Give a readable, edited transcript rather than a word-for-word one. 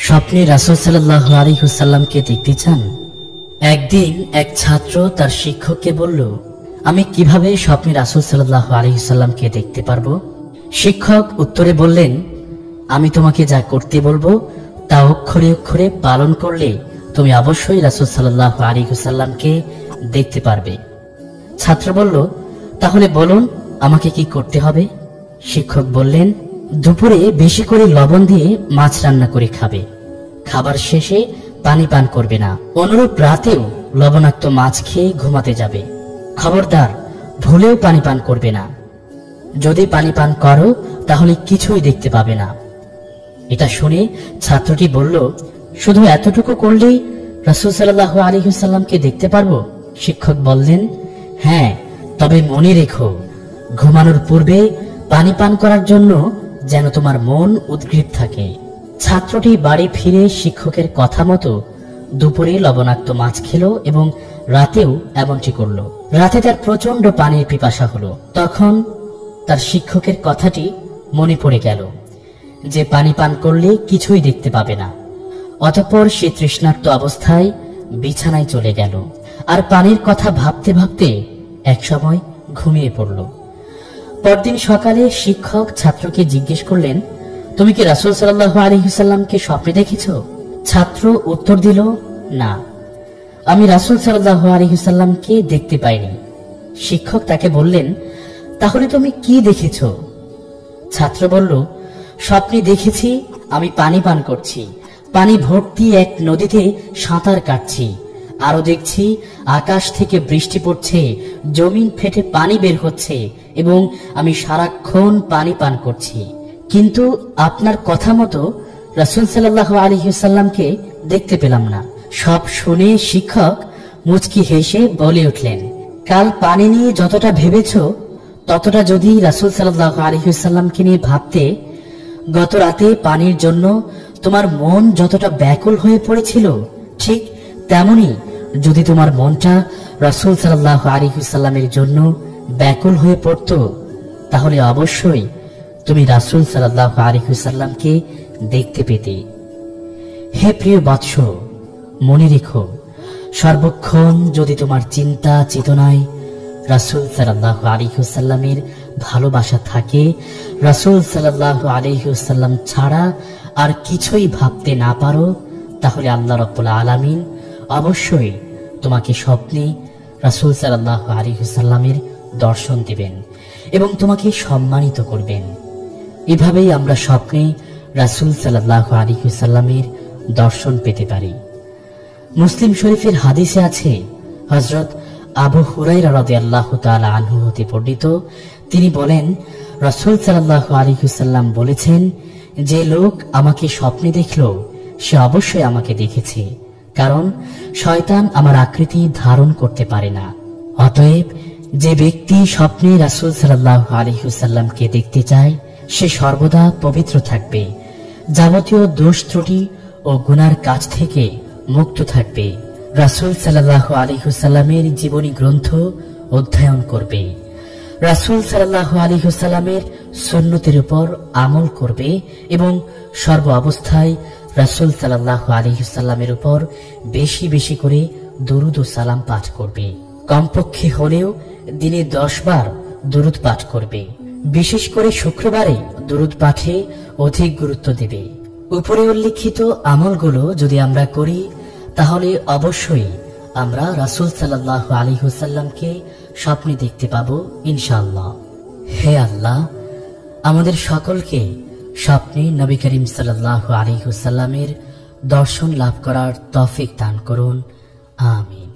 স্বপ্নে রাসূল সাল্লাল্লাহু আলাইহি ওয়াসাল্লামকে দেখতে চান? একদিন এক ছাত্র তার শিক্ষককে বলল, আমি কিভাবে স্বপ্নে রাসূল সাল্লাল্লাহু আলাইহি ওয়াসাল্লামকে দেখতে পারবো? শিক্ষক উত্তরে বললেন, আমি তোমাকে যা করতে বলবো তা অক্ষরে অক্ষরে পালন করলে তুমি অবশ্যই রাসূল সাল্লাল্লাহু আলাইহি ওয়াসাল্লামকে দেখতে পারবে। ছাত্র বলল, তাহলে বলুন আমাকে কি করতে হবে? শিক্ষক বললেন, দুপুরে বেশি করে লবণ দিয়ে মাছ রান্না করে খাবে, খাবার শেষে পানি পান করবে না, অনুরূপ রাতেও লবণাক্ত মাছ খেয়ে ঘুমাতে যাবে। খবরদার ভুলেও পানি পান করবে না, যদি পানি পান করো তাহলে কিছুই দেখতে পাবে না। এটা শুনে ছাত্রটি বলল, শুধু এতটুকু করলেই রাসূল সাল্লাল্লাহু আলাইহি ওয়াসাল্লামকে দেখতে পারবো? শিক্ষক বললেন, হ্যাঁ, তবে মনে রেখো ঘুমানোর পূর্বে পানি পান করার জন্য যেন তোমার মন উদ্গ্রীব থাকে। ছাত্রটি বাড়ি ফিরে শিক্ষকের কথা মতো দুপুরে লবণাক্ত মাছ খেলো এবং রাতেও এমনটি করলো। রাতে তার প্রচন্ড পানির পিপাসা হলো। তখন তার শিক্ষকের কথাটি মনে পড়ে গেল যে পানি পান করলে কিছুই দেখতে পাবে না। অতঃপর সে তৃষ্ণার্ত অবস্থায় বিছানায় চলে গেল আর পানির কথা ভাবতে ভাবতে একসময় ঘুমিয়ে পড়ল। পরদিন সকালে শিক্ষক ছাত্রকে জিজ্ঞেস করলেন, তুমি কি রাসূল সাল্লাল্লাহু আলাইহি ওয়াসাল্লামকে স্বপ্নে দেখেছো? ছাত্র উত্তর দিল, না, আমি রাসূল সাল্লাল্লাহু আলাইহি ওয়াসাল্লামকে দেখতে পাইনি। শিক্ষক তাকে বললেন, তাহলে তুমি কি দেখেছো? ছাত্র বলল, স্বপ্নে দেখেছি আমি পানি পান করছি, পানি ভর্তি এক নদীতে সাঁতার কাটছি, আরো দেখছি আকাশ থেকে বৃষ্টি পড়ছে, জমিন ফেটে পানি বের হচ্ছে এবং আমি সারাক্ষণ পানি পান করছি, কিন্তু আপনার কথা মতো রাসূল সাল্লাল্লাহু আলাইহি ওয়াসাল্লামকে দেখতে পেলাম না। সব শুনে শিক্ষক মুচকি হেসে বলে উঠলেন, কাল পানি নিয়ে যতটা ভেবেছো ততটা যদি রাসূল সাল্লাল্লাহু আলাইহি ওয়াসাল্লামকে নিয়ে ভাবতে, গত রাতে পানির জন্য তোমার মন যতটা ব্যাকুল হয়ে পড়েছিল, ঠিক তেমনি যদি তোমার মনটা রাসূল সাল্লাল্লাহু আলাইহি ওয়াসাল্লামের জন্য ব্যাকুল হয়ে পড়তো, তাহলে অবশ্যই তুমি রাসূল সাল্লাল্লাহু আলাইহি ওয়াসাল্লামকে দেখতে পেতে। হে প্রিয় বৎস, মনে রেখো সর্বক্ষণ যদি তোমার চিন্তা চেতনায় রাসূল সাল্লাল্লাহু আলাইহি ওয়াসাল্লামের ভালোবাসা থাকে, রাসূল সাল্লাল্লাহু আলাইহি ওয়াসাল্লাম ছাড়া আর কিছুই ভাবতে না পারো, তাহলে আল্লাহ রাব্বুল আলামিন অবশ্যই তোমাকে স্বপ্নে রাসূল সাল্লাল্লাহু আলাইহি ওয়াসাল্লামের দর্শন দিবেন এবং তোমাকে সম্মানিত করবেন। এভাবেই আমরা স্বপ্নে রাসূল সাল্লাল্লাহু আলাইহি ওয়াসাল্লামের দর্শন পেতে পারি। মুসলিম শরীফের হাদিসে আছে, হযরত আবু হুরায়রা রাদিয়াল্লাহু তাআলা আনহু হতে বর্ণিত, তিনি বলেন, রাসূল সাল্লাল্লাহু আলাইহি ওয়াসাল্লাম বলেছেন, যে লোক আমাকে স্বপ্নে দেখলো সে অবশ্যই আমাকে দেখেছে, কারণ শয়তান আমার আকৃতি ধারণ করতে পারে না। অতএব যে ব্যক্তি স্বপ্নে রাসূল সাল্লাল্লাহু আলাইহি ওয়াসাল্লামকে দেখতে চায় সে সর্বদা পবিত্র থাকবে, যাবতীয় দোষ ত্রুটি ও গুনার কাজ থেকে মুক্ত থাকবে, রাসূল সাল্লাল্লাহু আলাইহি ওয়াসাল্লামের জীবনী গ্রন্থ অধ্যয়ন করবে, রাসূল সাল্লাল্লাহু আলাইহি ওয়াসাল্লামের সুন্নতের উপর আমল করবে এবং সর্ব অবস্থায় রাসূল সাল্লাল্লাহু আলাইহি ওয়াসাল্লামের উপর বেশি বেশি করে দরুদ ও সালাম পাঠ করবে। কমপক্ষে হলেও দিনে 10 বার দরুদ পাঠ করবে। বিশেষ করে শুক্রবারে দরুদ পাঠে অধিক গুরুত্ব দেবে। উপরে উল্লেখিত আমলগুলো যদি আমরা করি তাহলে অবশ্যই আমরা রাসূল সাল্লাল্লাহু আলাইহি ওয়াসাল্লামকে স্বপ্নে দেখতে পাবো ইনশাআল্লাহ। হে আল্লাহ, আমাদের সকলকে স্বপ্নে নবী করিম সাল্লাল্লাহু আলাইহি ওয়াসাল্লামের দর্শন লাভ করার তৌফিক দান করুন। আমিন।